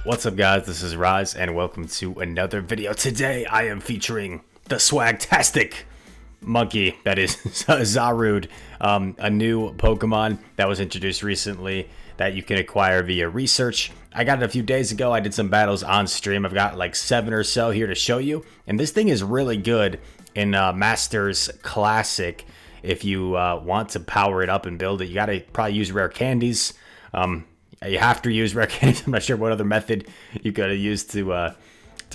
What's up, guys? This is Rise and welcome to another video. Today I am featuring the swagtastic monkey that is Zarude, a new Pokemon that was introduced recently that you can acquire via research. I got it a few days ago. I did some battles on stream. I've got like 7 or so here to show you, and this thing is really good in Master's Classic. If you want to power it up and build it, you gotta probably use rare candies. You have to use rare candies. I'm not sure what other method you could have used to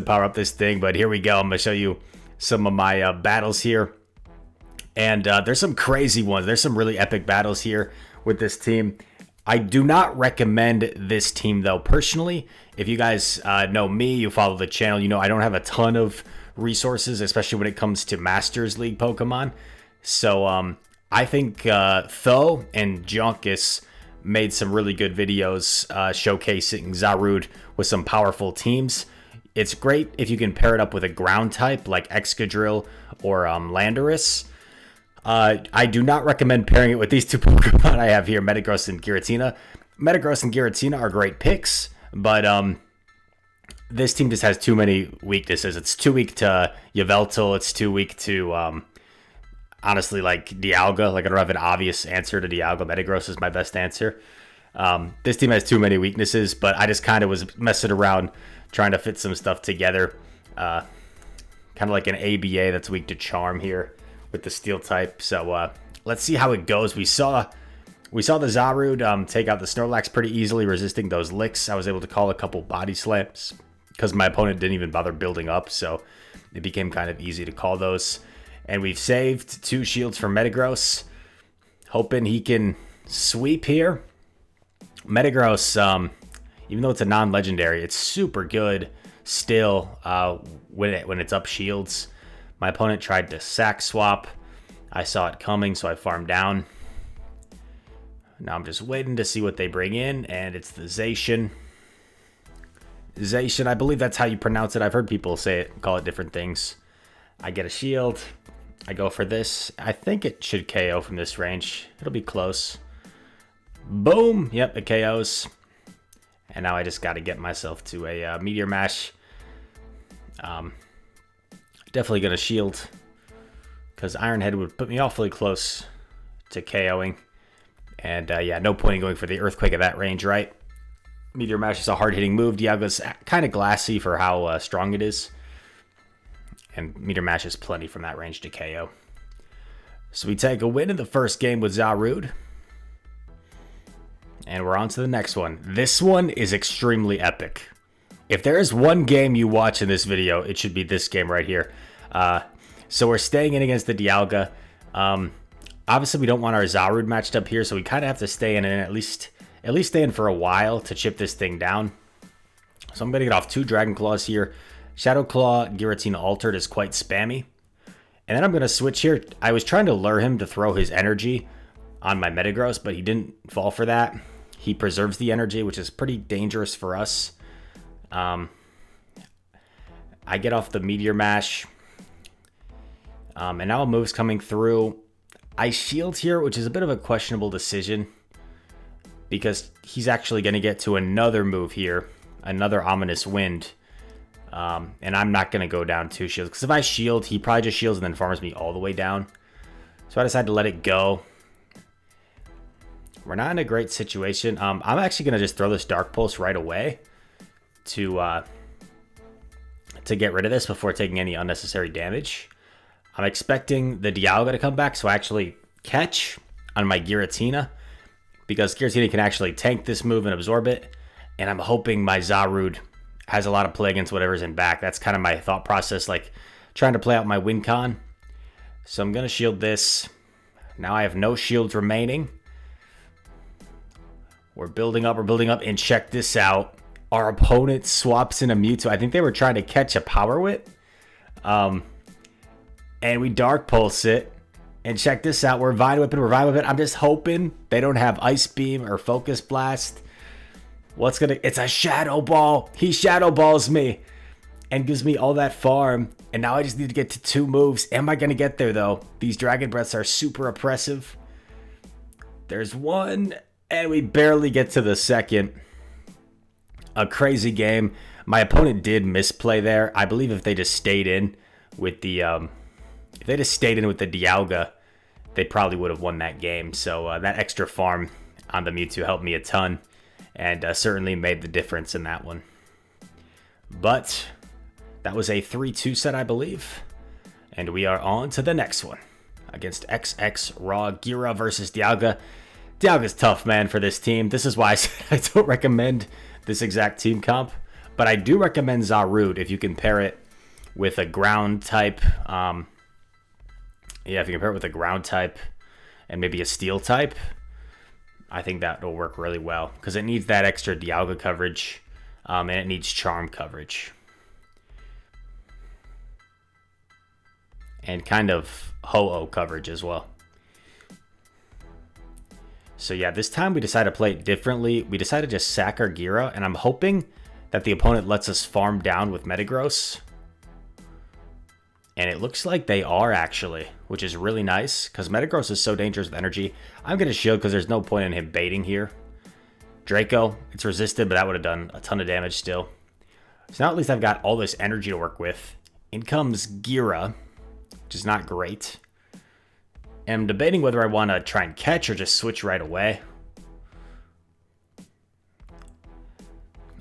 power up this thing, but here we go. I'm gonna show you some of my battles here, and there's some crazy ones. There's some really epic battles here with this team. I do not recommend this team though personally. If you guys know me, you follow the channel, you know I don't have a ton of resources, especially when it comes to Masters League Pokemon. So I think Tho and Junkus made some really good videos showcasing Zarude with some powerful teams. It's great if you can pair it up with a ground type like Excadrill or Landorus. I do not recommend pairing it with these two Pokemon I have here, Metagross and Giratina. Metagross and Giratina are great picks, but this team just has too many weaknesses. It's too weak to Yveltal. It's too weak to honestly, like Dialga. Like I don't have an obvious answer to Dialga. Metagross is my best answer. This team has too many weaknesses, but I just kind of was messing around trying to fit some stuff together. Kind of like an ABA that's weak to Charm here with the Steel type. So let's see how it goes. We saw the Zarude take out the Snorlax pretty easily, resisting those licks. I was able to call a couple body slams because my opponent didn't even bother building up, so it became kind of easy to call those. And we've saved 2 shields for Metagross, hoping he can sweep here. Metagross, even though it's a non-legendary, it's super good still when it's up shields. My opponent tried to sack swap. I saw it coming, so I farmed down. Now I'm just waiting to see what they bring in, and it's the Zacian. Zacian, I believe that's how you pronounce it. I've heard people say it, call it different things. I get a shield. I go for this. I think it should KO from this range. It'll be close. Boom. Yep, it KOs. And now I just got to get myself to a Meteor Mash. Definitely going to shield, because Iron Head would put me awfully close to KOing. And yeah, no point in going for the Earthquake at that range, right? Meteor Mash is a hard-hitting move. Dialga's kind of glassy for how strong it is. And Meteor Mash is plenty from that range to KO. So we take a win in the first game with Zarude. And we're on to the next one. This one is extremely epic. If there is one game you watch in this video, it should be this game right here. So we're staying in against the Dialga. Obviously, we don't want our Zarude matched up here, so we kind of have to stay in and at least stay in for a while to chip this thing down. So I'm going to get off 2 Dragon Claws here. Shadow Claw Giratina Altered is quite spammy. And then I'm going to switch here. I was trying to lure him to throw his energy on my Metagross, but he didn't fall for that. He preserves the energy, which is pretty dangerous for us. I get off the Meteor Mash. And now a move's coming through. I shield here, which is a bit of a questionable decision, because he's actually going to get to another move here. Another Ominous Wind. And I'm not going to go down 2 shields, because if I shield, he probably just shields and then farms me all the way down. So I decided to let it go. We're not in a great situation. I'm actually going to just throw this Dark Pulse right away to get rid of this before taking any unnecessary damage. I'm expecting the Dialga to come back, so I actually catch on my Giratina, because Giratina can actually tank this move and absorb it. And I'm hoping my Zarude has a lot of play against whatever's in back. That's kind of my thought process, like trying to play out my win con. So I'm going to shield this. Now I have no shields remaining. We're building up, and check this out. Our opponent swaps in a Mewtwo. I think they were trying to catch a Power Whip. And we Dark Pulse it. And check this out. We're Vine Whipping. I'm just hoping they don't have Ice Beam or Focus Blast. It's a Shadow Ball. He Shadow Balls me and gives me all that farm. And now I just need to get to 2 moves. Am I going to get there, though? These Dragon Breaths are super oppressive. There's 1, and we barely get to the second. a crazy game. My opponent did misplay there. I believe if they just stayed in with the Dialga, they probably would have won that game. So that extra farm on the Mewtwo helped me a ton, and certainly made the difference in that one. But that was a 3-2 set, I believe. And we are on to the next one. Against XX Raw Gira versus Dialga. Dialga's tough, man, for this team. This is why I said I don't recommend this exact team comp. But I do recommend Zarude if you can pair it with a ground type. If you can pair it with a ground type and maybe a steel type, I think that will work really well. Because it needs that extra Dialga coverage. And it needs charm coverage. And kind of Ho-Oh coverage as well. So yeah, this time we decided to play it differently. We decided to just sack our Gira, and I'm hoping that the opponent lets us farm down with Metagross. And it looks like they are, actually, which is really nice, because Metagross is so dangerous with energy. I'm going to shield because there's no point in him baiting here. Draco, it's resisted, but that would have done a ton of damage still. So now at least I've got all this energy to work with. In comes Gira, which is not great. And I'm debating whether I want to try and catch or just switch right away.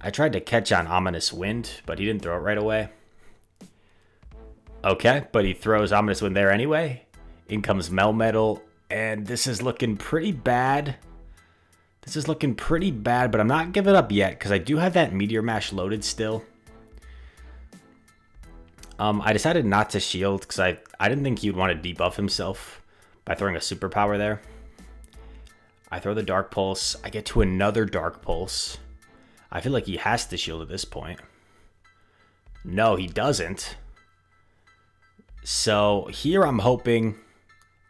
I tried to catch on Ominous Wind, but he didn't throw it right away. Okay, but he throws Ominous Wind there anyway. In comes Melmetal, and this is looking pretty bad. This is looking pretty bad, but I'm not giving up yet because I do have that Meteor Mash loaded still. I decided not to shield because I didn't think he would want to debuff himself by throwing a superpower there. I throw the Dark Pulse. I get to another Dark Pulse. I feel like he has to shield at this point. No, he doesn't. So here I'm hoping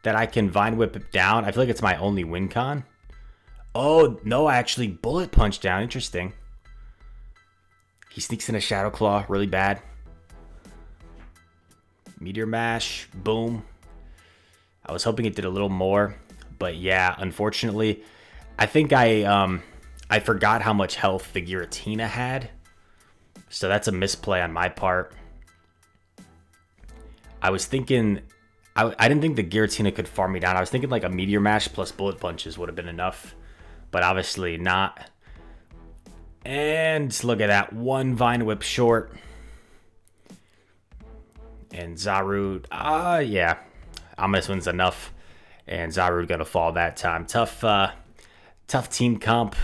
that I can Vine Whip it down. I feel like it's my only win con. Oh, no, I actually Bullet Punch down. Interesting. He sneaks in a Shadow Claw really bad. Meteor Mash, boom. I was hoping it did a little more, but yeah, unfortunately, I think I forgot how much health the Giratina had, so that's a misplay on my part. I was thinking, I didn't think the Giratina could farm me down. I was thinking like a Meteor Mash plus Bullet Punches would have been enough, but obviously not. And look at that, one Vine Whip short. And Zarude, yeah, Ominous Wind's enough, and Zarude gonna fall that time. Tough team comp,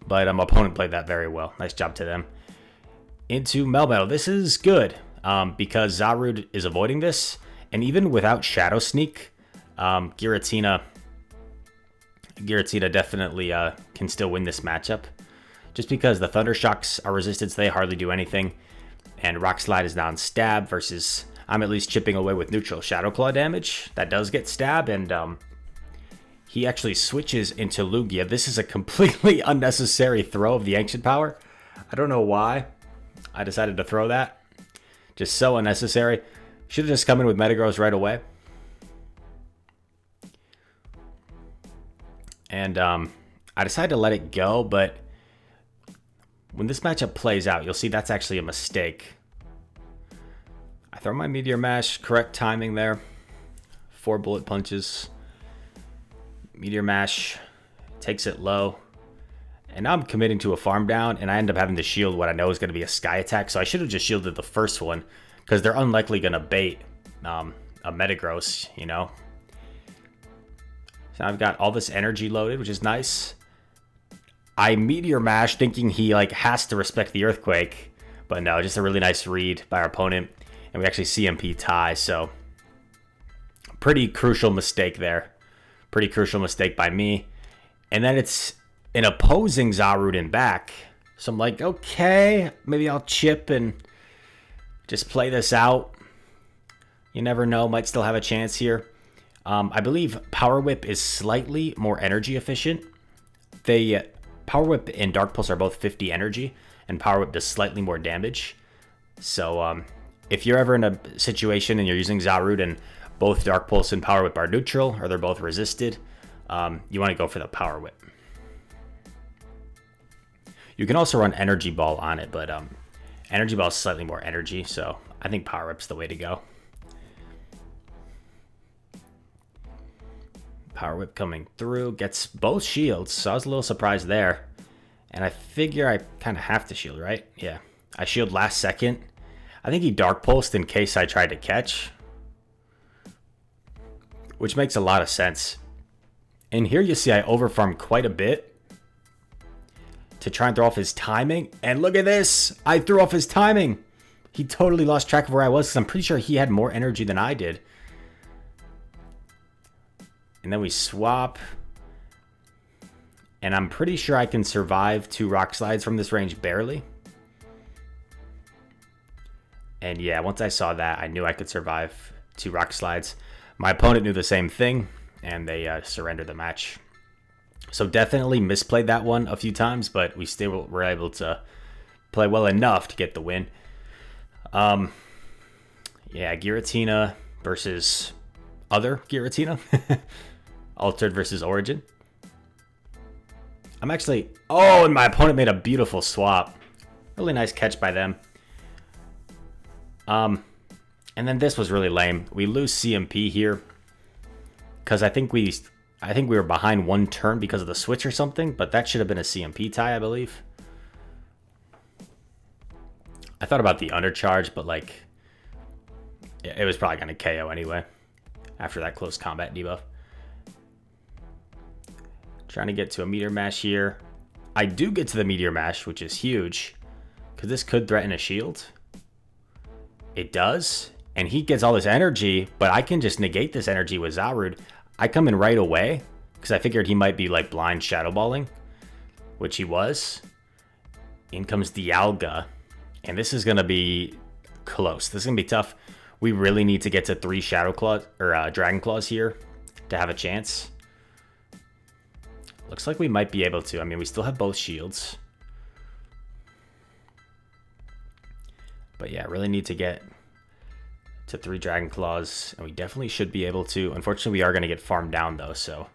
but my opponent played that very well. Nice job to them. Into Melmetal, this is good because Zarude is avoiding this, and even without Shadow Sneak, Giratina definitely can still win this matchup, just because the Thunder Shocks are resisted, so they hardly do anything. And Rock Slide is down stab versus I'm at least chipping away with neutral Shadow Claw damage. That does get stab, and he actually switches into Lugia. This is a completely unnecessary throw of the Ancient Power. I don't know why I decided to throw that. Just so unnecessary. Should have just come in with Metagross right away. And I decided to let it go, but when this matchup plays out, you'll see that's actually a mistake. I throw my Meteor Mash, correct timing there. 4 Bullet Punches. Meteor Mash takes it low. And now I'm committing to a farm down, and I end up having to shield what I know is going to be a Sky Attack. So I should have just shielded the first one, because they're unlikely going to bait a Metagross, you know. So I've got all this energy loaded, which is nice. I Meteor Mash thinking he has to respect the Earthquake, but no, just a really nice read by our opponent, and we actually CMP tie, so pretty crucial mistake there. Pretty crucial mistake by me. And then it's an opposing Zarude in back, so I'm like, okay, maybe I'll chip and just play this out. You never know, might still have a chance here. I believe Power Whip is slightly more energy efficient. Power Whip and Dark Pulse are both 50 energy, and Power Whip does slightly more damage. So if you're ever in a situation and you're using Zarude and both Dark Pulse and Power Whip are neutral, or they're both resisted, you want to go for the Power Whip. You can also run Energy Ball on it, but Energy Ball is slightly more energy, so I think Power Whip's the way to go. Power Whip coming through, gets both shields, so I was a little surprised there. And I figure I kind of have to shield, right? Yeah, I shield last second. I think he Dark Pulsed in case I tried to catch, which makes a lot of sense. And here you see I overfarmed quite a bit to try and throw off his timing. And look at this, I threw off his timing. He totally lost track of where I was because I'm pretty sure he had more energy than I did. And then we swap. And I'm pretty sure I can survive 2 Rock Slides from this range barely. And yeah, once I saw that, I knew I could survive 2 Rock Slides. My opponent knew the same thing, and they surrendered the match. So definitely misplayed that one a few times, but we still were able to play well enough to get the win. Yeah, Giratina versus other Giratina. Altered versus Origin. I'm actually... Oh, and my opponent made a beautiful swap. Really nice catch by them. And then this was really lame. We lose CMP here. Because I think we were behind 1 turn because of the switch or something. But that should have been a CMP tie, I believe. I thought about the undercharge, but like... It was probably going to KO anyway. After that close combat debuff. Trying to get to a Meteor Mash here. I do get to the Meteor Mash, which is huge. Because this could threaten a shield. It does. And he gets all this energy, but I can just negate this energy with Zarude. I come in right away. Because I figured he might be like blind Shadow Balling. Which he was. In comes Dialga. And this is going to be close. This is going to be tough. We really need to get to 3 Shadow Claws or Dragon Claws here to have a chance. Looks like we might be able to. I mean, we still have both shields. But yeah, really need to get to 3 Dragon Claws. And we definitely should be able to. Unfortunately, we are going to get farmed down, though. So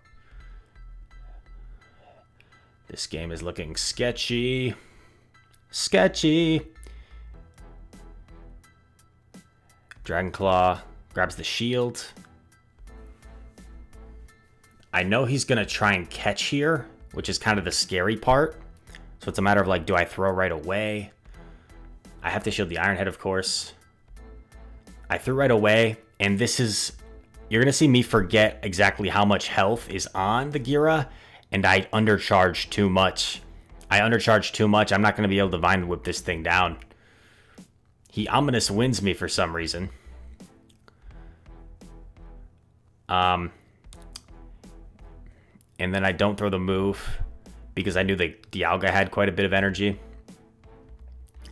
this game is looking sketchy. Sketchy. Dragon Claw grabs the shield. I know he's going to try and catch here, which is kind of the scary part. So it's a matter of like, do I throw right away? I have to shield the Iron Head, of course. I threw right away, and this is... You're going to see me forget exactly how much health is on the Gira, and I undercharged too much. I'm not going to be able to Vine Whip this thing down. He Ominous wins me for some reason. And then I don't throw the move because I knew the Dialga had quite a bit of energy.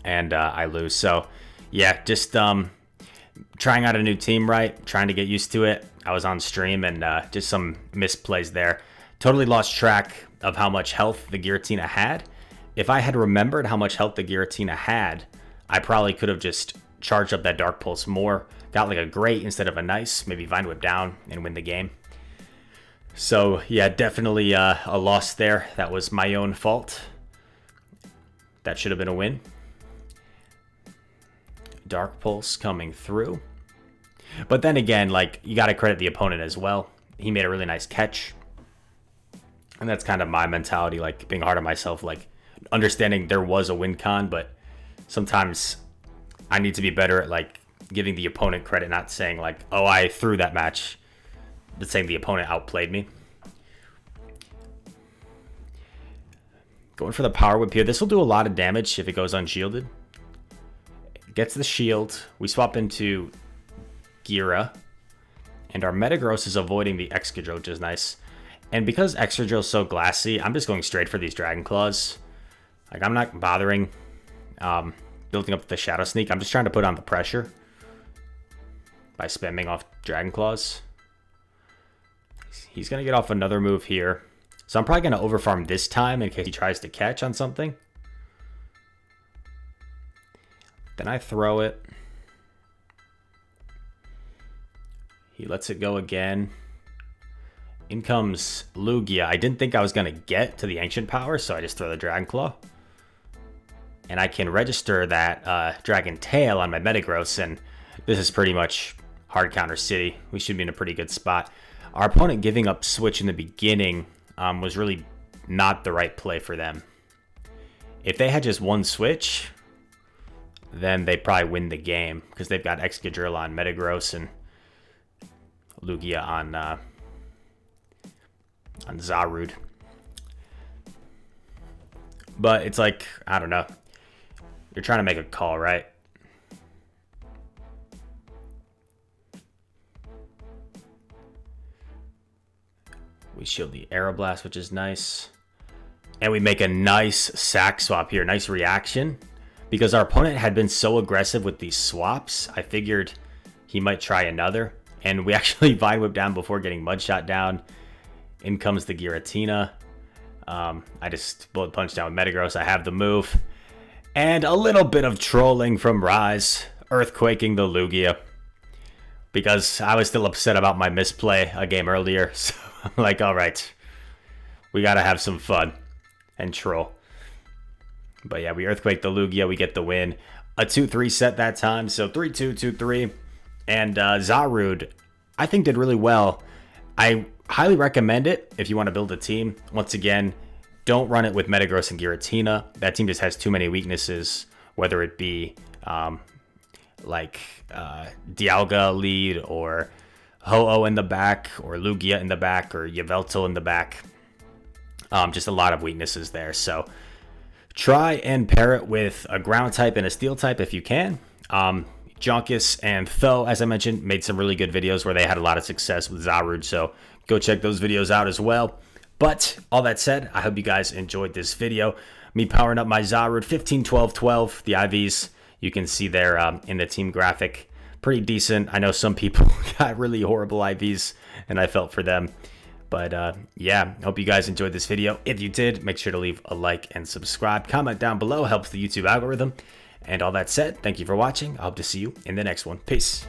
And I lose. So, yeah, just trying out a new team, right? Trying to get used to it. I was on stream and just some misplays there. Totally lost track of how much health the Giratina had. If I had remembered how much health the Giratina had, I probably could have just charged up that Dark Pulse more. Got like a great instead of a nice. Maybe Vine Whip down and win the game. So, yeah, definitely a loss there. That was my own fault. That should have been a win. Dark Pulse coming through. But then again, like, you got to credit the opponent as well. He made a really nice catch. And that's kind of my mentality, like, being hard on myself, like, understanding there was a win con, but sometimes I need to be better at, like, giving the opponent credit, not saying, like, oh, I threw that match. But saying the opponent outplayed me. Going for the Power Whip here. This will do a lot of damage if it goes unshielded. Gets the shield. We swap into Gira. And our Metagross is avoiding the Excadrill, which is nice. And because Excadrill is so glassy, I'm just going straight for these Dragon Claws. Like, I'm not bothering building up the Shadow Sneak. I'm just trying to put on the pressure by spamming off Dragon Claws. He's going to get off another move here. So I'm probably going to overfarm this time in case he tries to catch on something. Then I throw it. He lets it go again. In comes Lugia. I didn't think I was going to get to the Ancient Power, so I just throw the Dragon Claw. and I can register that Dragon Tail on my Metagross, and this is pretty much hard counter city. We should be in a pretty good spot. Our opponent giving up Switch in the beginning was really not the right play for them. If they had just one Switch, then they probably win the game, because they've got Excadrill on Metagross and Lugia on Zarude. But it's like, I don't know. You're trying to make a call, right? We shield the Aeroblast, which is nice. And we make a nice sack swap here. Nice reaction. Because our opponent had been so aggressive with these swaps, I figured he might try another. And we actually Vine Whip down before getting Mud Shot down. In comes the Giratina. I just Bullet Punch down with Metagross. I have the move. And a little bit of trolling from Rise. Earthquaking the Lugia. Because I was still upset about my misplay a game earlier. So I'm like, alright. We gotta have some fun. And troll. But yeah, we Earthquake the Lugia. We get the win. A 2-3 set that time. So 3-2, 2-3. And Zarude, I think, did really well. I highly recommend it if you want to build a team. Once again, don't run it with Metagross and Giratina. That team just has too many weaknesses, whether it be Dialga lead, or Ho-Oh in the back, or Lugia in the back, or Yveltal in the back. Just a lot of weaknesses there. So try and pair it with a ground type and a steel type if you can. Junkus and Tho, as I mentioned, made some really good videos where they had a lot of success with Zarude, so go check those videos out as well. But all that said, I hope you guys enjoyed this video. Me powering up my Zarude 15, 12, 12. The IVs you can see there in the team graphic. Pretty decent. I know some people got really horrible IVs, and I felt for them. But yeah, hope you guys enjoyed this video. If you did, make sure to leave a like and subscribe. Comment down below, helps the YouTube algorithm. And all that said, thank you for watching. I hope to see you in the next one. Peace.